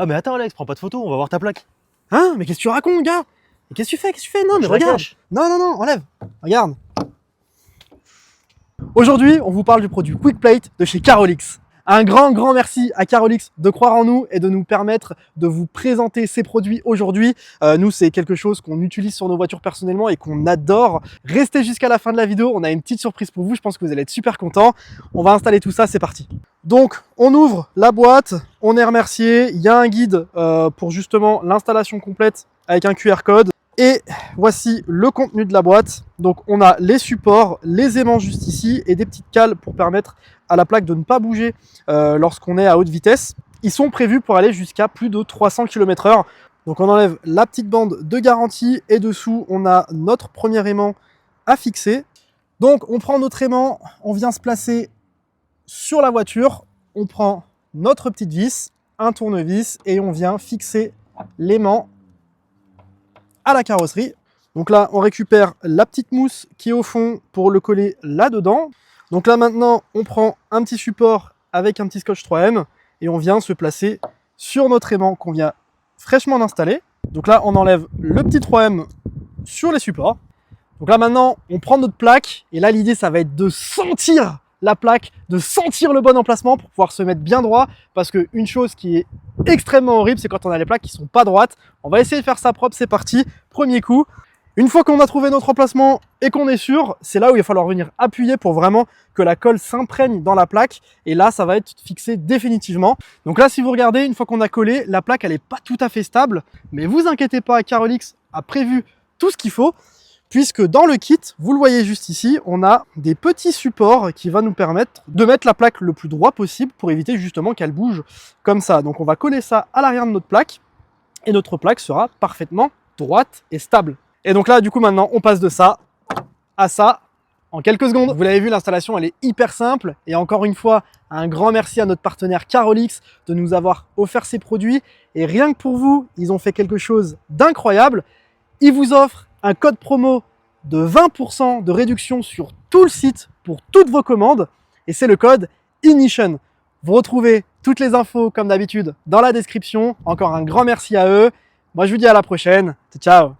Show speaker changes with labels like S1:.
S1: Ah mais attends Alex, prends pas de photo, on va voir ta plaque.
S2: Hein? Mais qu'est-ce que tu racontes, gars? Mais qu'est-ce que tu fais? Qu'est-ce que tu fais? Non, mais
S1: Je la
S2: regarde.
S1: cache.
S2: Non, non, non, enlève. Regarde. Aujourd'hui, on vous parle du produit QuickPlate de chez Carolix. Un grand merci à Carolix de croire en nous et de nous permettre de vous présenter ces produits aujourd'hui. Nous, c'est quelque chose qu'on utilise sur nos voitures personnellement et qu'on adore. Restez jusqu'à la fin de la vidéo, on a une petite surprise pour vous, je pense que vous allez être super contents. On va installer tout ça, c'est parti. Donc, on ouvre la boîte, on est remercié. Il y a un guide pour justement l'installation complète avec un QR code. Et voici le contenu de la boîte. Donc on a les supports, les aimants juste ici et des petites cales pour permettre à la plaque de ne pas bouger lorsqu'on est à haute vitesse. Ils sont prévus pour aller jusqu'à plus de 300 km/h. Donc on enlève la petite bande de garantie et dessous on a notre premier aimant à fixer. Donc on prend notre aimant, on vient se placer sur la voiture, on prend notre petite vis, un tournevis et on vient fixer l'aimant à la carrosserie. Donc là, on récupère la petite mousse qui est au fond pour le coller là-dedans. Donc là, maintenant, on prend un petit support avec un petit scotch 3M et on vient se placer sur notre aimant qu'on vient fraîchement d'installer. Donc là, on enlève le petit 3M sur les supports. Donc là, maintenant, on prend notre plaque et là, l'idée, ça va être de sentir la plaque, de sentir le bon emplacement pour pouvoir se mettre bien droit, parce qu'une chose qui est extrêmement horrible, c'est quand on a les plaques qui sont pas droites. On va essayer de faire ça propre, c'est parti, premier coup. Une fois qu'on a trouvé notre emplacement et qu'on est sûr, c'est là où il va falloir venir appuyer pour vraiment que la colle s'imprègne dans la plaque, et là ça va être fixé définitivement. Donc là, si vous regardez, une fois qu'on a collé, la plaque elle est pas tout à fait stable, mais vous inquiétez pas, Carolix a prévu tout ce qu'il faut, puisque dans le kit, vous le voyez juste ici, on a des petits supports qui vont nous permettre de mettre la plaque le plus droit possible pour éviter justement qu'elle bouge comme ça. Donc on va coller ça à l'arrière de notre plaque et notre plaque sera parfaitement droite et stable. Et donc là, du coup, maintenant, on passe de ça à ça en quelques secondes. Vous l'avez vu, l'installation, elle est hyper simple. Et encore une fois, un grand merci à notre partenaire Carolix de nous avoir offert ces produits. Et rien que pour vous, ils ont fait quelque chose d'incroyable. Ils vous offrent un code promo de 20% de réduction sur tout le site pour toutes vos commandes et c'est le code IGNITION. Vous retrouvez toutes les infos comme d'habitude dans la description. Encore un grand merci à eux. Moi je vous dis à la prochaine. Ciao.